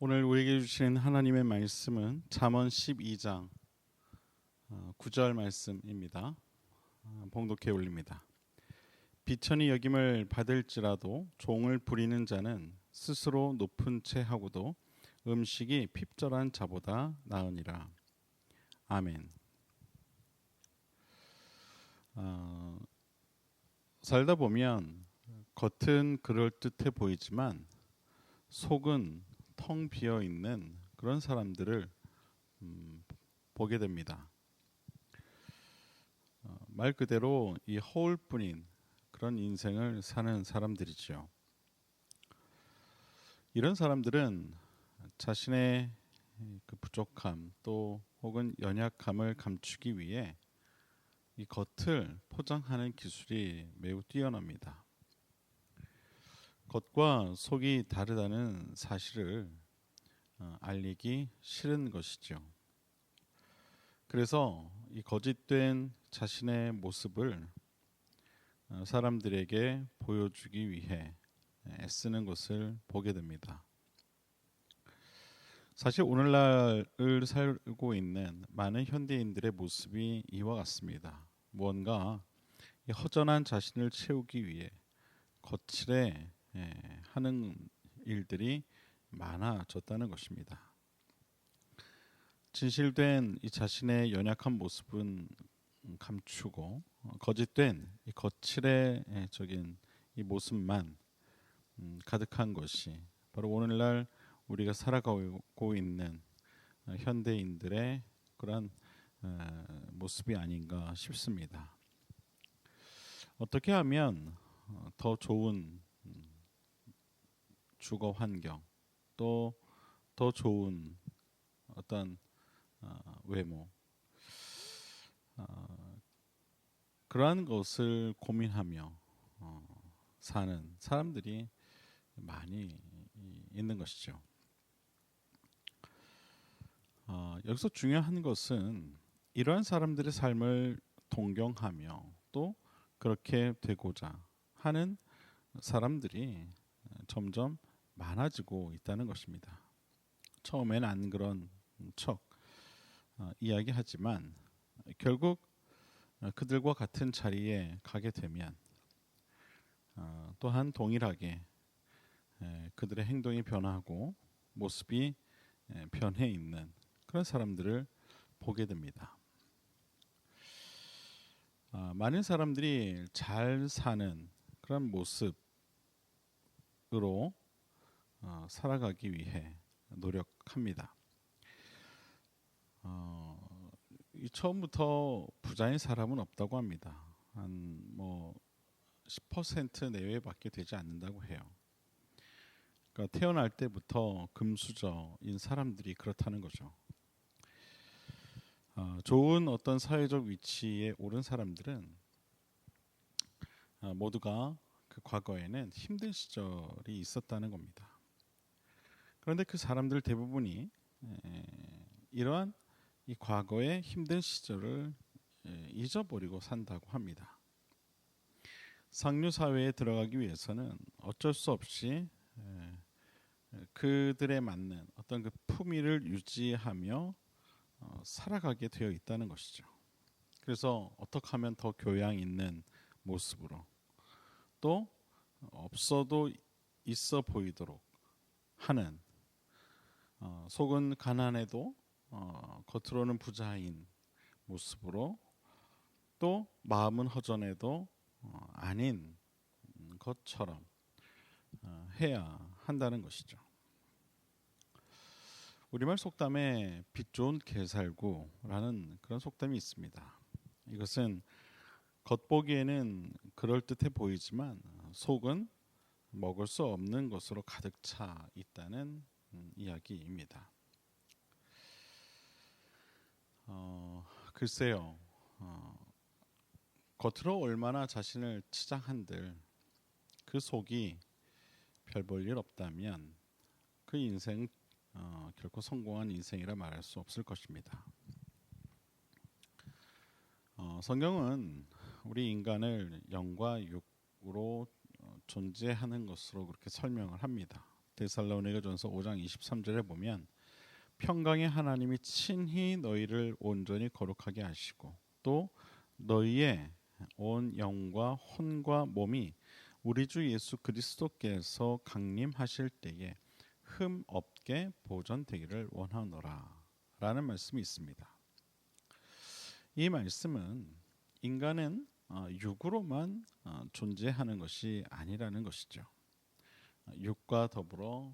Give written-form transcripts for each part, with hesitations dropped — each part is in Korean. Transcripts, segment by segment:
오늘 우리에게 주신 하나님의 말씀은 잠언 12장 9절 말씀입니다. 봉독해 올립니다. 비천이 여김을 받을지라도 종을 부리는 자는 스스로 높은 채 하고도 음식이 핍절한 자보다 나으니라. 아멘. 살다 보면 겉은 그럴듯해 보이지만 속은 텅 비어 있는 그런 사람들을 보게 됩니다. 말 그대로 이 허울뿐인 그런 인생을 사는 사람들이죠. 이런 사람들은 자신의 그 부족함 또 혹은 연약함을 감추기 위해 이 겉을 포장하는 기술이 매우 뛰어납니다. 겉과 속이 다르다는 사실을 알리기 싫은 것이죠. 그래서 이 거짓된 자신의 모습을 사람들에게 보여주기 위해 애쓰는 것을 보게 됩니다. 사실 오늘날을 살고 있는 많은 현대인들의 모습이 이와 같습니다. 무언가 허전한 자신을 채우기 위해 거칠게 하는 일들이 많아졌다는 것입니다. 진실된 이 자신의 연약한 모습은 감추고 거짓된 이 거칠애적인 이 모습만 가득한 것이 바로 오늘날 우리가 살아가고 있는 현대인들의 그런 모습이 아닌가 싶습니다. 어떻게 하면 더 좋은 주거 환경 또 더 좋은 어떤 외모 그러한 것을 고민하며 사는 사람들이 많이 있는 것이죠. 여기서 중요한 것은 이러한 사람들의 삶을 동경하며 또 그렇게 되고자 하는 사람들이 점점 많아지고 있다는 것입니다. 처음에는 안 그런 척 이야기하지만 결국 그들과 같은 자리에 가게 되면 또한 동일하게 그들의 행동이 변하고 모습이 변해 있는 그런 사람들을 보게 됩니다. 많은 사람들이 잘 사는 그런 모습으로 살아가기 위해 노력합니다. 이 처음부터 부자인 사람은 없다고 합니다. 한 뭐 10% 내외밖에 되지 않는다고 해요. 그러니까 태어날 때부터 금수저인 사람들이 그렇다는 거죠. 좋은 어떤 사회적 위치에 오른 사람들은 모두가 그 과거에는 힘든 시절이 있었다는 겁니다. 그런데 그 사람들 대부분이 이러한 이 과거의 힘든 시절을 잊어버리고 산다고 합니다. 상류 사회에 들어가기 위해서는 어쩔 수 없이 그들에 맞는 어떤 그 품위를 유지하며 살아가게 되어 있다는 것이죠. 그래서 어떻게 하면 더 교양 있는 모습으로 또 없어도 있어 보이도록 하는 속은 가난해도 겉으로는 부자인 모습으로 또 마음은 허전해도 아닌 것처럼 해야 한다는 것이죠. 우리말 속담에 빛 좋은 개 살구라는 그런 속담이 있습니다. 이것은 겉보기에는 그럴듯해 보이지만 속은 먹을 수 없는 것으로 가득 차 있다는 이야기입니다. 글쎄요. 겉으로 얼마나 자신을 치장한들 그 속이 별 볼 일 없다면 그 인생 결코 성공한 인생이라 말할 수 없을 것입니다. 성경은 우리 인간을 영과 육으로 존재하는 것으로 그렇게 설명을 합니다. 데살로니가전서 5장 23절에 보면 평강의 하나님이 친히 너희를 온전히 거룩하게 하시고 또 너희의 온 영과 혼과 몸이 우리 주 예수 그리스도께서 강림하실 때에 흠 없게 보존되기를 원하노라 라는 말씀이 있습니다. 이 말씀은 인간은 육으로만 존재하는 것이 아니라는 것이죠. 육과 더불어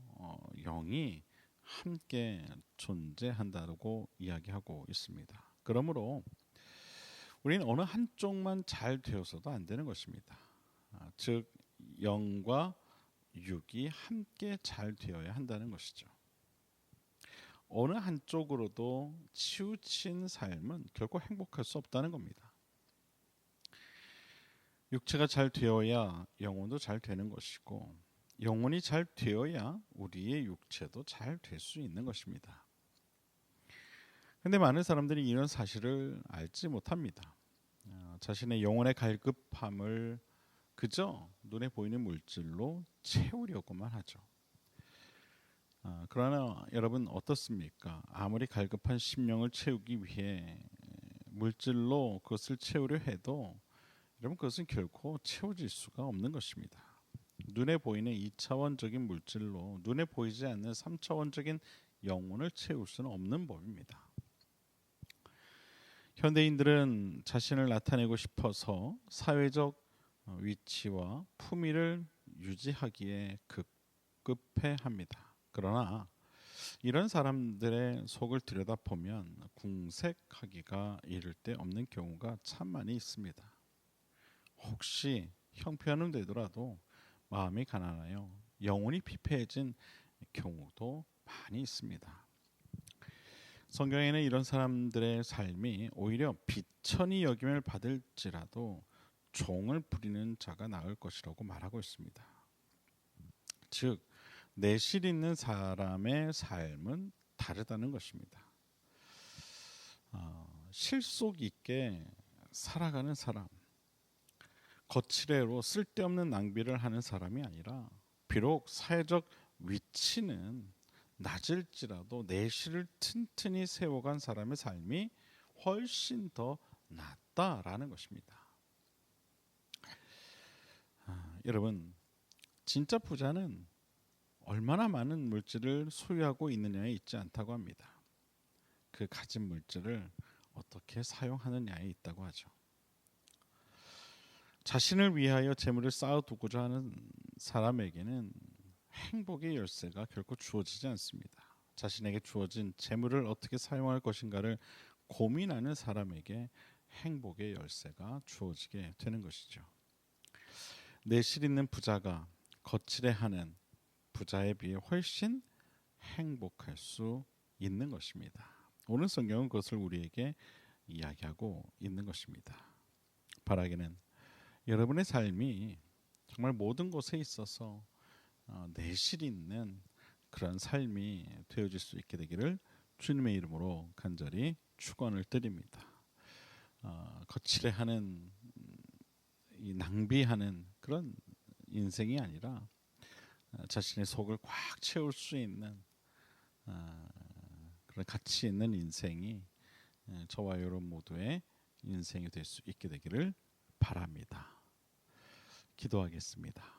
영이 함께 존재한다고 이야기하고 있습니다. 그러므로 우리는 어느 한쪽만 잘 되어서도 안 되는 것입니다. 즉 영과 육이 함께 잘 되어야 한다는 것이죠. 어느 한쪽으로도 치우친 삶은 결코 행복할 수 없다는 겁니다. 육체가 잘 되어야 영혼도 잘 되는 것이고 영혼이 잘 되어야 우리의 육체도 잘 될 수 있는 것입니다. 그런데 많은 사람들이 이런 사실을 알지 못합니다. 자신의 영혼의 갈급함을 그저 눈에 보이는 물질로 채우려고만 하죠. 그러나 여러분 어떻습니까? 아무리 갈급한 심령을 채우기 위해 물질로 그것을 채우려 해도 여러분 그것은 결코 채워질 수가 없는 것입니다. 눈에 보이는 2차원적인 물질로 눈에 보이지 않는 3차원적인 영혼을 채울 수는 없는 법입니다. 현대인들은 자신을 나타내고 싶어서 사회적 위치와 품위를 유지하기에 급급해합니다. 그러나 이런 사람들의 속을 들여다보면 궁색하기가 이를 데 없는 경우가 참 많이 있습니다. 혹시 형편은 되더라도 마음이 가난하여 영혼이 피폐해진 경우도 많이 있습니다. 성경에는 이런 사람들의 삶이 오히려 비천히 여김을 받을지라도 종을 부리는 자가 나을 것이라고 말하고 있습니다. 즉 내실 있는 사람의 삶은 다르다는 것입니다. 실속 있게 살아가는 사람, 거칠애로 쓸데없는 낭비를 하는 사람이 아니라 비록 사회적 위치는 낮을지라도 내실을 튼튼히 세워간 사람의 삶이 훨씬 더 낫다라는 것입니다. 여러분, 진짜 부자는 얼마나 많은 물질을 소유하고 있느냐에 있지 않다고 합니다. 그 가진 물질을 어떻게 사용하느냐에 있다고 하죠. 자신을 위하여 재물을 쌓아두고자 하는 사람에게는 행복의 열쇠가 결코 주어지지 않습니다. 자신에게 주어진 재물을 어떻게 사용할 것인가를 고민하는 사람에게 행복의 열쇠가 주어지게 되는 것이죠. 내실 있는 부자가 거칠애하는 부자에 비해 훨씬 행복할 수 있는 것입니다. 오늘 성경은 그것을 우리에게 이야기하고 있는 것입니다. 바라기는 여러분의 삶이 정말 모든 것에 있어서 내실 있는 그런 삶이 되어질 수 있게 되기를 주님의 이름으로 간절히 축원을 드립니다. 거칠애하는 이 낭비하는 그런 인생이 아니라 자신의 속을 꽉 채울 수 있는 그런 가치 있는 인생이 저와 여러분 모두의 인생이 될 수 있게 되기를 바랍니다. 기도하겠습니다.